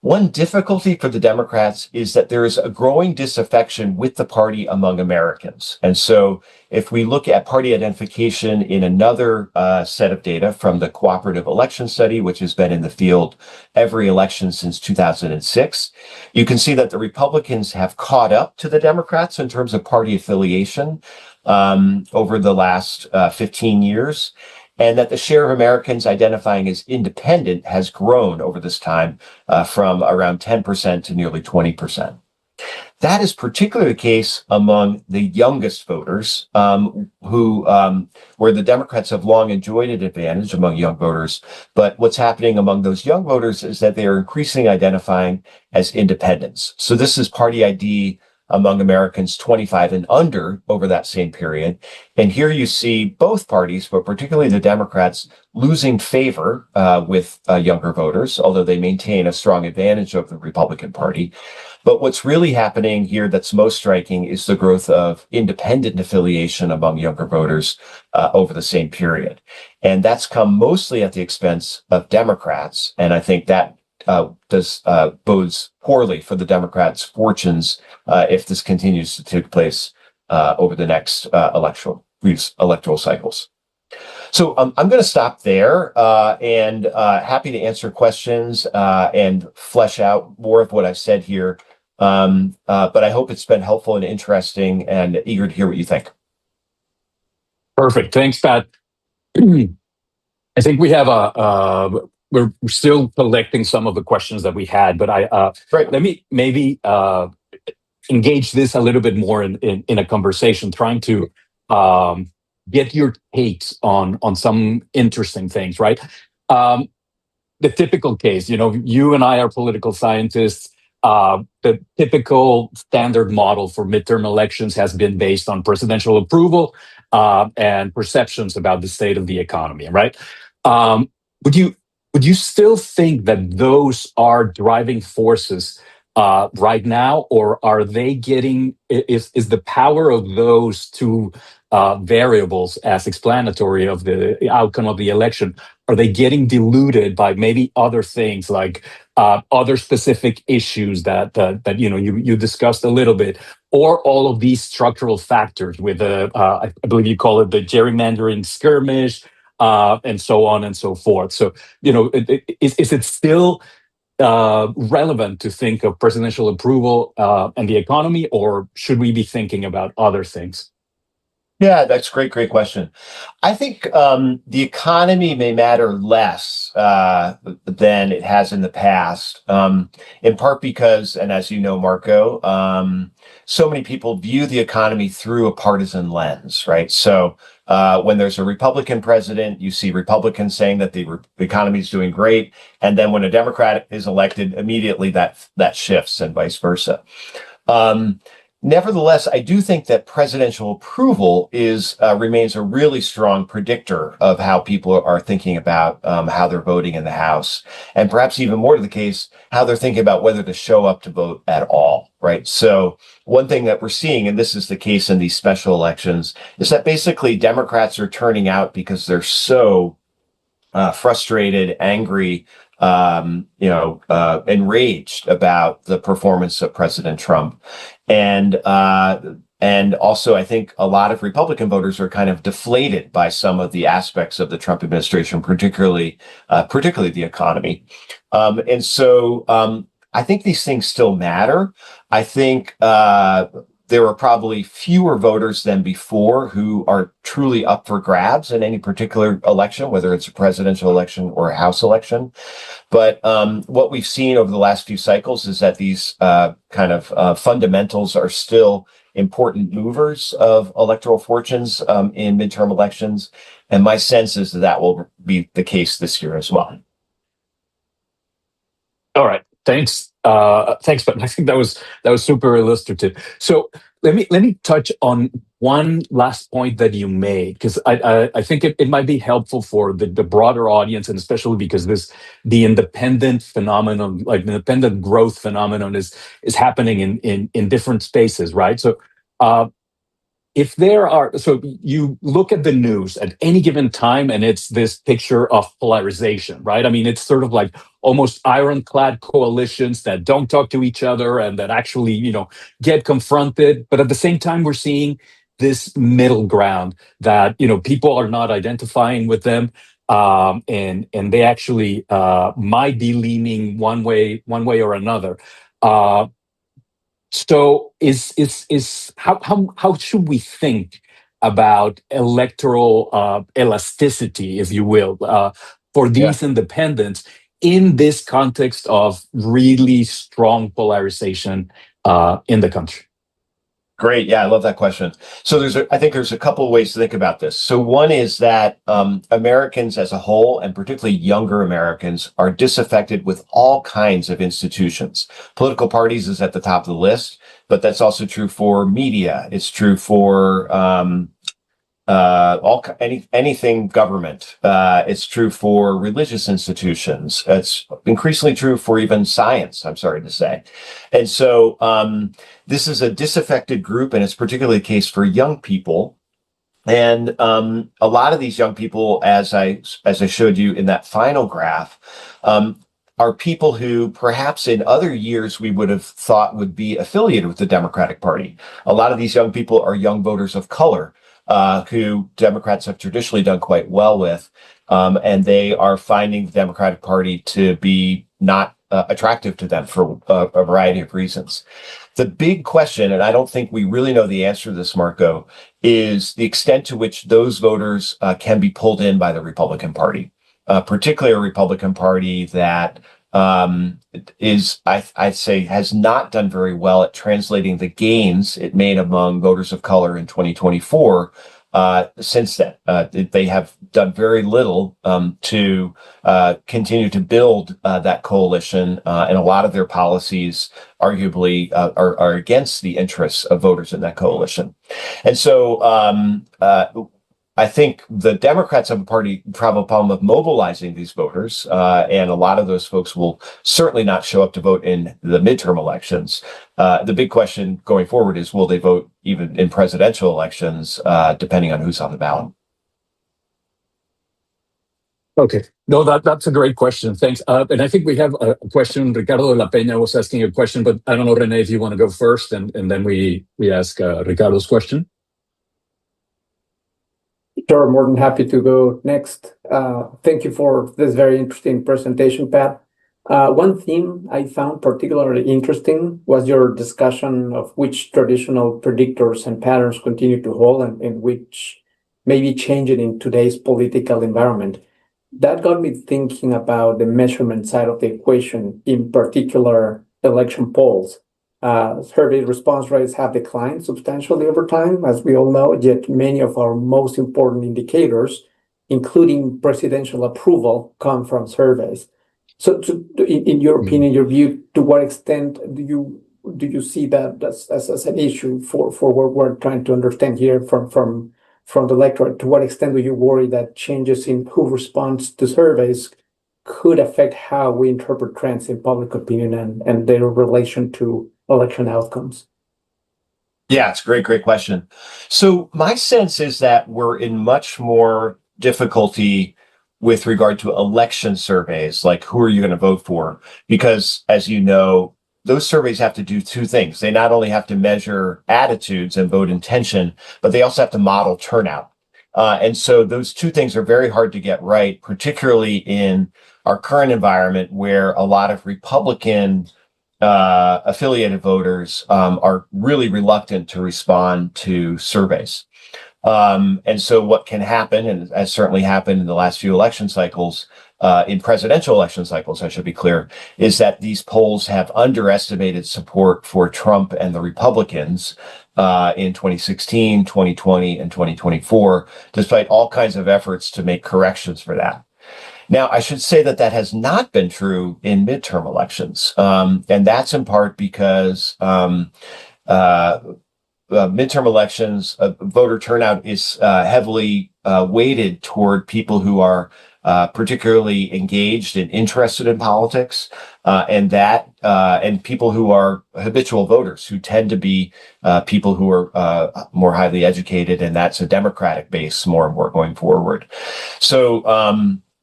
One difficulty for the Democrats is that there is a growing disaffection with the party among Americans. And so if we look at party identification in another set of data from the Cooperative Election Study, which has been in the field every election since 2006, you can see that the Republicans have caught up to the Democrats in terms of party affiliation over the last 15 years. And that the share of Americans identifying as independent has grown over this time from around 10% to nearly 20%. That is particularly the case among the youngest voters, where the Democrats have long enjoyed an advantage among young voters. But what's happening among those young voters is that they are increasingly identifying as independents. So this is party ID among Americans 25 and under over that same period. And here you see both parties, but particularly the Democrats, losing favor with younger voters, although they maintain a strong advantage of the Republican Party. But what's really happening here that's most striking is the growth of independent affiliation among younger voters over the same period. And that's come mostly at the expense of Democrats. And I think that bodes poorly for the Democrats' fortunes if this continues to take place over the next electoral cycles. So I'm going to stop there and happy to answer questions and flesh out more of what I've said here. But I hope it's been helpful and interesting, and eager to hear what you think. Perfect. Thanks, Pat. I think we have we're still collecting some of the questions that we had, but let me maybe engage this a little bit more in a conversation, trying to get your takes on some interesting things, right? The typical case, you and I are political scientists. The typical standard model for midterm elections has been based on presidential approval and perceptions about the state of the economy, right? Would you still think that those are driving forces right now, or are they is the power of those two variables as explanatory of the outcome of the election, are they getting diluted by maybe other things like other specific issues that you discussed a little bit, or all of these structural factors with I believe you call it the gerrymandering skirmish, and so on and so forth. So, is it still relevant to think of presidential approval and the economy, or should we be thinking about other things? Yeah, that's great question. I think the economy may matter less than it has in the past, in part because, and as you know, Marco, so many people view the economy through a partisan lens, right? So when there's a Republican president, you see Republicans saying that the economy is doing great, and then when a Democrat is elected, immediately that shifts, and vice versa. Nevertheless, I do think that presidential approval remains a really strong predictor of how people are thinking about how they're voting in the House, and perhaps even more to the case, how they're thinking about whether to show up to vote at all, right? So one thing that we're seeing, and this is the case in these special elections, is that basically Democrats are turning out because they're so frustrated, angry, enraged about the performance of President Trump. And also, I think a lot of Republican voters are kind of deflated by some of the aspects of the Trump administration, particularly the economy. And so I think these things still matter. I think there are probably fewer voters than before who are truly up for grabs in any particular election, whether it's a presidential election or a House election. But what we've seen over the last few cycles is that these fundamentals are still important movers of electoral fortunes in midterm elections. And my sense is that that will be the case this year as well. All right. Thanks. Thanks, but I think that was super illustrative. So let me touch on one last point that you made, because I think it might be helpful for the broader audience, and especially because the independent phenomenon, like the independent growth phenomenon, is happening in different spaces, right? So if there are, so you look at the news at any given time, and it's this picture of polarization, right? I mean, it's sort of like almost ironclad coalitions that don't talk to each other and that actually, get confronted. But at the same time, we're seeing this middle ground that, people are not identifying with them. And they actually might be leaning one way or another. So how should we think about electoral elasticity, if you will, for these independents in this context of really strong polarization in the country? Great. Yeah, I love that question. So I think there's a couple of ways to think about this. So one is that Americans as a whole, and particularly younger Americans, are disaffected with all kinds of institutions. Political parties is at the top of the list, but that's also true for media. It's true for anything government. It's true for religious institutions. It's increasingly true for even science, I'm sorry to say. And so this is a disaffected group, and it's particularly the case for young people. And a lot of these young people, as I showed you in that final graph, are people who perhaps in other years we would have thought would be affiliated with the Democratic Party. A lot of these young people are young voters of color, who Democrats have traditionally done quite well with, and they are finding the Democratic Party to be not attractive to them for a variety of reasons. The big question, and I don't think we really know the answer to this, Marco, is the extent to which those voters can be pulled in by the Republican Party, particularly a Republican Party that I'd say has not done very well at translating the gains it made among voters of color in 2024. Since then, they have done very little to continue to build that coalition, and a lot of their policies arguably are against the interests of voters in that coalition. And so I think the Democrats have a problem of mobilizing these voters, and a lot of those folks will certainly not show up to vote in the midterm elections. The big question going forward is, will they vote even in presidential elections, depending on who's on the ballot? Okay. No, that's a great question. Thanks. And I think we have a question. Ricardo de la Peña was asking a question, but I don't know, Renee, if you want to go first, and then we ask Ricardo's question. Sure, more than happy to go next. Thank you for this very interesting presentation, Pat. One theme I found particularly interesting was your discussion of which traditional predictors and patterns continue to hold and which may be changing in today's political environment. That got me thinking about the measurement side of the equation, in particular election polls. Survey response rates have declined substantially over time, as we all know, yet many of our most important indicators, including presidential approval, come from surveys. So in your opinion, your view, to what extent do you see that as an issue for what we're trying to understand here from the electorate? To what extent do you worry that changes in who responds to surveys could affect how we interpret trends in public opinion and their relation to election outcomes? Yeah, it's a great question. So my sense is that we're in much more difficulty with regard to election surveys, like who are you going to vote for? Because, as you know, those surveys have to do two things. They not only have to measure attitudes and vote intention, but they also have to model turnout. And so those two things are very hard to get right, particularly in our current environment where a lot of Republican affiliated voters are really reluctant to respond to surveys. And so what can happen, and has certainly happened in the last few election cycles, in presidential election cycles, I should be clear, is that these polls have underestimated support for Trump and the Republicans in 2016, 2020, and 2024, despite all kinds of efforts to make corrections for that. Now, I should say that that has not been true in midterm elections. And that's in part because midterm elections, voter turnout is heavily weighted toward people who are particularly engaged and interested in politics, and people who are habitual voters, who tend to be people who are more highly educated, and that's a Democratic base more and more going forward. So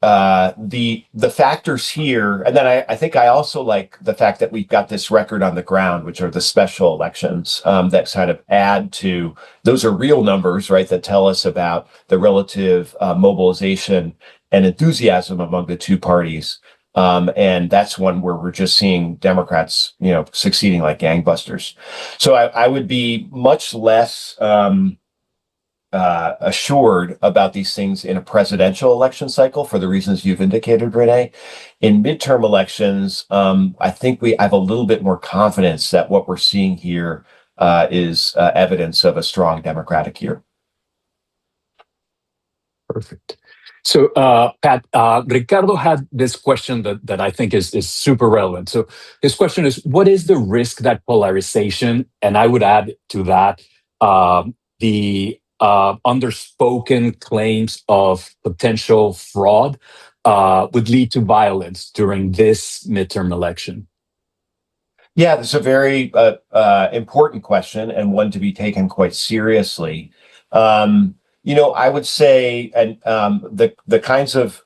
the factors here, and then I think I also like the fact that we've got this record on the ground, which are the special elections, that kind of add to, those are real numbers, right, that tell us about the relative mobilization and enthusiasm among the two parties. And that's one where we're just seeing Democrats, succeeding like gangbusters. So I would be much less assured about these things in a presidential election cycle for the reasons you've indicated, Renee. In midterm elections, I think I have a little bit more confidence that what we're seeing here is evidence of a strong Democratic year. Perfect. So, Pat, Ricardo had this question that I think is super relevant. So his question is, what is the risk that polarization, and I would add to that, the underspoken claims of potential fraud would lead to violence during this midterm election? Yeah, that's a very important question, and one to be taken quite seriously. I would say, and the kinds of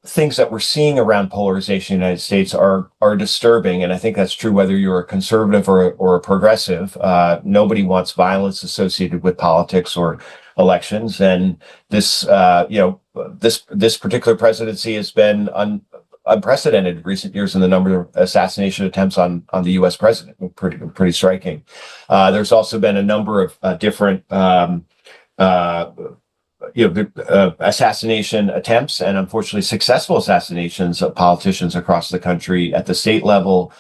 things that we're seeing around polarization in the United States are disturbing, and I think that's true whether you're a conservative or a progressive. Nobody wants violence associated with politics or elections, and this particular presidency has been unprecedented in recent years in the number of assassination attempts on the U.S. president. Pretty striking. There's also been a number of different assassination attempts, and unfortunately successful assassinations of politicians across the country at the state level,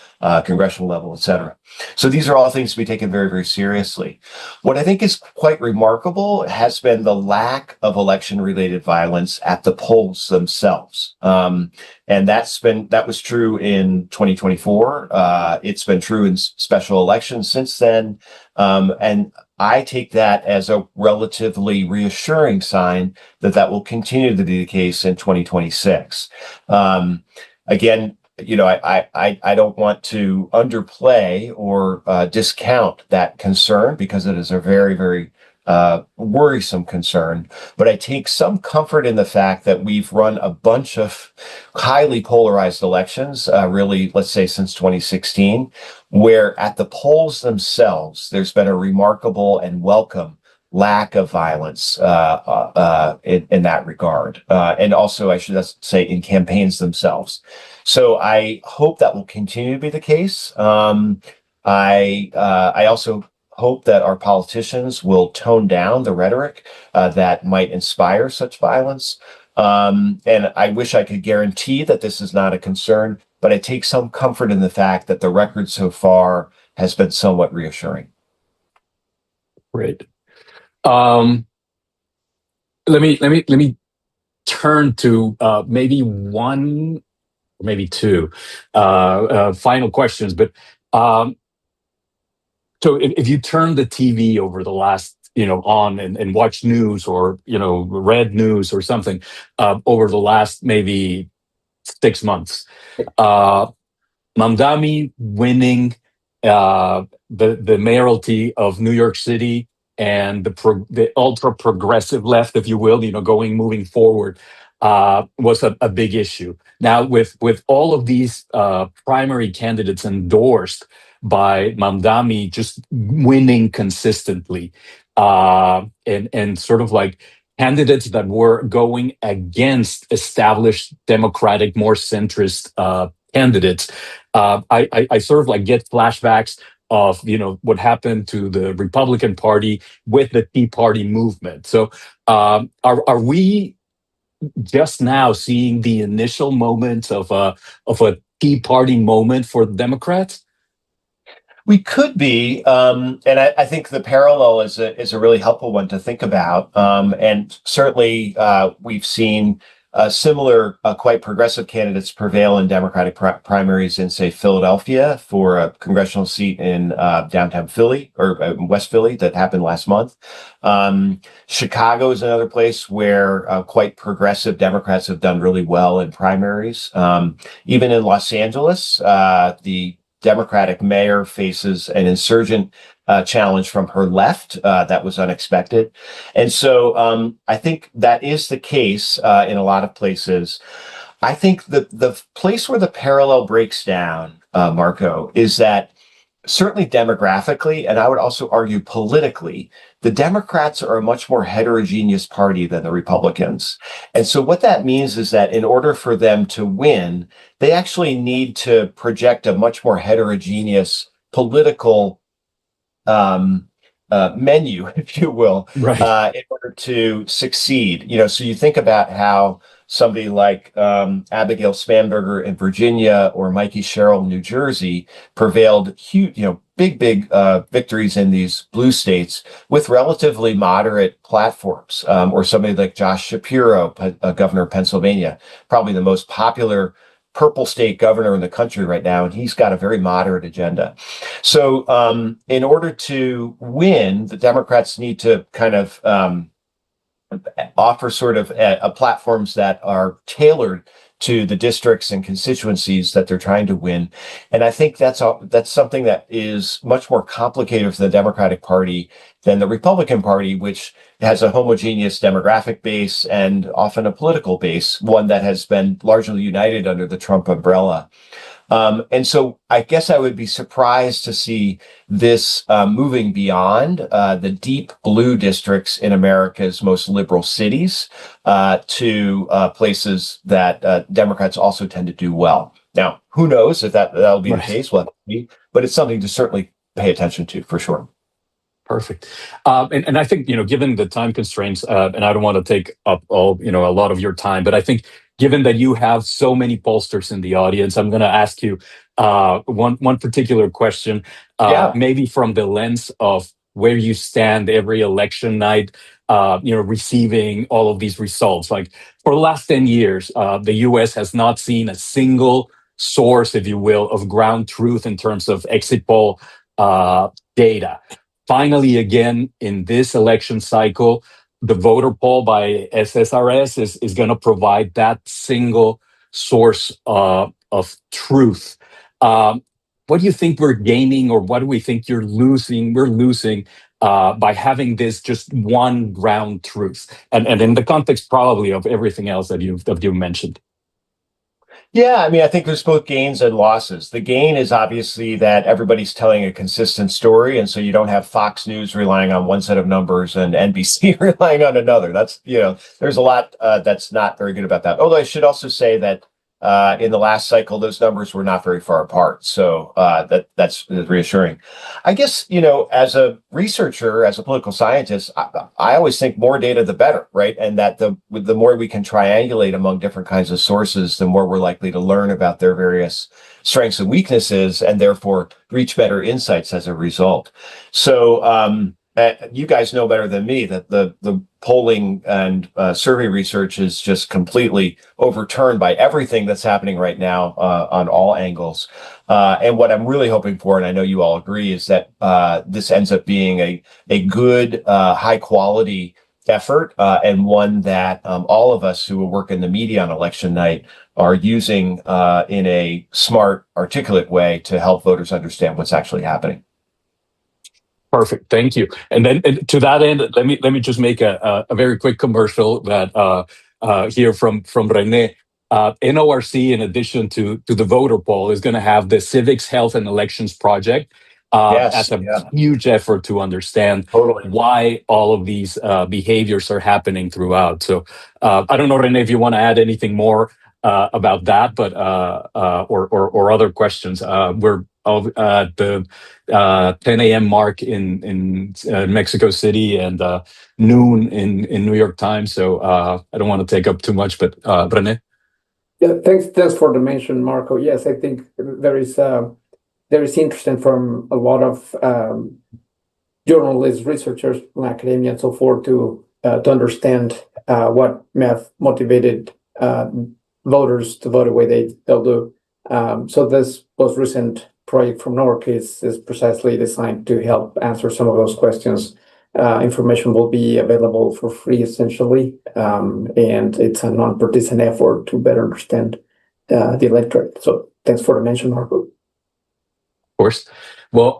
congressional level, et cetera. So these are all things to be taken very, very seriously. What I think is quite remarkable has been the lack of election-related violence at the polls themselves. And that was true in 2024. It's been true in special elections since then. And I take that as a relatively reassuring sign that will continue to be the case in 2026. Again, I don't want to underplay or discount that concern, because it is a very, very worrisome concern. But I take some comfort in the fact that we've run a bunch of highly polarized elections, really, let's say since 2016, where at the polls themselves, there's been a remarkable and welcome lack of violence in that regard. And also, I should say, in campaigns themselves. So I hope that will continue to be the case. I also hope that our politicians will tone down the rhetoric that might inspire such violence. And I wish I could guarantee that this is not a concern, but I take some comfort in the fact that the record so far has been somewhat reassuring. Great. Let me turn to maybe one or maybe two final questions. But so if you turn the TV over the last on and watch news, or read news or something over the last maybe 6 months, Mamdani winning the mayoralty of New York City, and the ultra progressive left, if you will, moving forward, was a big issue. Now, with all of these primary candidates endorsed by Mamdani just winning consistently, and sort of like candidates that were going against established Democratic, more centrist candidates, I sort of like get flashbacks of what happened to the Republican Party with the Tea Party movement. So are we just now seeing the initial moments of a Tea Party moment for the Democrats? We could be, and I think the parallel is a really helpful one to think about. And certainly, we've seen similar, quite progressive candidates prevail in Democratic primaries in, say, Philadelphia for a congressional seat in downtown Philly or West Philly that happened last month. Chicago is another place where quite progressive Democrats have done really well in primaries. Even in Los Angeles, the Democratic mayor faces an insurgent challenge from her left that was unexpected. And so I think that is the case in a lot of places. I think the place where the parallel breaks down, Marco, is that certainly demographically, and I would also argue politically, the Democrats are a much more heterogeneous party than the Republicans. And so what that means is that in order for them to win, they actually need to project a much more heterogeneous political menu, if you will, Right. in order to succeed. So you think about how somebody like Abigail Spanberger in Virginia or Mikey Sherrill in New Jersey prevailed huge, big victories in these blue states with relatively moderate platforms. Or somebody like Josh Shapiro, governor of Pennsylvania, probably the most popular purple state governor in the country right now, and he's got a very moderate agenda. So in order to win, the Democrats need to kind of offer sort of platforms that are tailored to the districts and constituencies that they're trying to win. And I think that's something that is much more complicated for the Democratic Party than the Republican Party, which has a homogeneous demographic base and often a political base, one that has been largely united under the Trump umbrella. And so I guess I would be surprised to see this moving beyond the deep blue districts in America's most liberal cities to places that Democrats also tend to do well. Now, who knows if that'll be the case? Well, but it's something to certainly pay attention to for sure. Perfect. And I think, given the time constraints, and I don't want to take up a lot of your time, but I think given that you have so many pollsters in the audience, I'm going to ask you one particular question, maybe from the lens of where you stand every election night, receiving all of these results. Like for the last 10 years, the U.S. has not seen a single source, if you will, of ground truth in terms of exit poll data. Finally, again, in this election cycle, the voter poll by SSRS is going to provide that single source of truth. What do you think we're gaining, or what do we think you're losing? We're losing by having this just one ground truth, and in the context probably of everything else that you've mentioned. Yeah, I mean, I think there's both gains and losses. The gain is obviously that everybody's telling a consistent story, and so you don't have Fox News relying on one set of numbers and NBC relying on another. That's, there's a lot that's not very good about that. Although I should also say that in the last cycle, those numbers were not very far apart. So that's reassuring. I guess, as a researcher, as a political scientist, I always think more data, the better, right? And that the more we can triangulate among different kinds of sources, the more we're likely to learn about their various strengths and weaknesses, and therefore reach better insights as a result. So you guys know better than me that the polling and survey research is just completely overturned by everything that's happening right now on all angles. And what I'm really hoping for, and I know you all agree, is that this ends up being a good, high quality effort and one that all of us who work in the media on election night are using in a smart, articulate way to help voters understand what's actually happening. Perfect. Thank you. And then to that end, let me just make a very quick commercial that here from René. NORC, in addition to the voter poll, is going to have the Civics, Health, and Elections Project as a huge effort to understand why all of these behaviors are happening throughout. So I don't know, René, if you want to add anything more about that, but or other questions. We're at the 10 a.m. mark in Mexico City and noon in New York time. So I don't want to take up too much, but René. Yeah, thanks for the mention, Marco. Yes, I think there is interest from a lot of journalists, researchers, academia, and so forth to understand what math motivated voters to vote the way they'll do. So this most recent project from NORC is precisely designed to help answer some of those questions. Information will be available for free, essentially, and it's a non-partisan effort to better understand the electorate. So thanks for the mention, Marco. Of course. Well,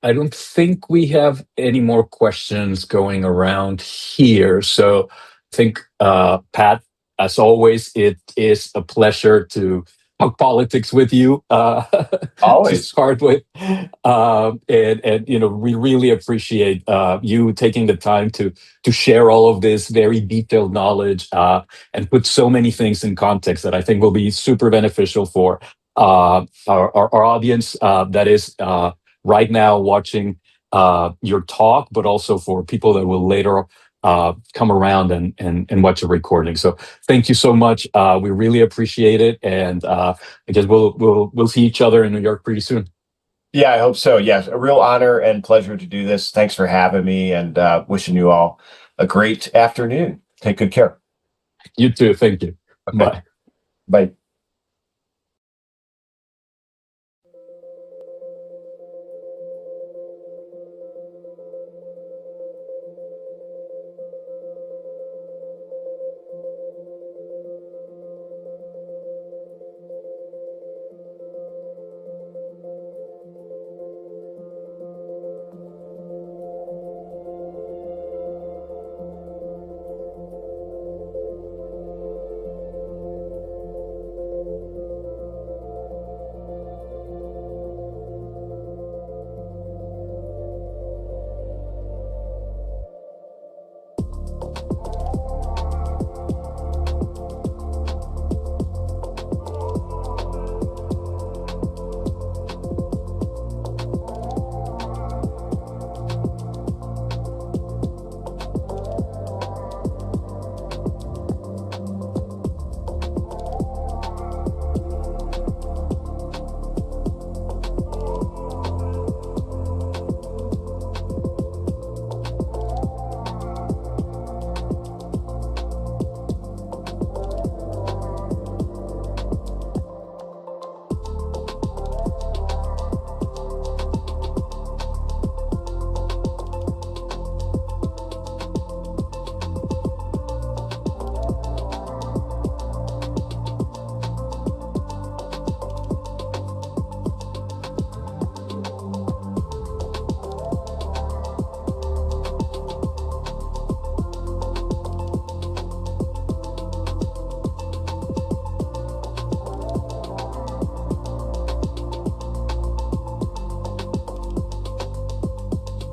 I don't think we have any more questions going around here. So I think, Pat, as always, it is a pleasure to talk politics with you. Always. To start with, and we really appreciate you taking the time to share all of this very detailed knowledge and put so many things in context that I think will be super beneficial for our audience that is right now watching your talk, but also for people that will later come around and watch a recording. So thank you so much. We really appreciate it, and I guess we'll see each other in New York pretty soon. Yeah, I hope so. Yes, a real honor and pleasure to do this. Thanks for having me, and wishing you all a great afternoon. Take good care. You too. Thank you. Okay. Bye. Bye.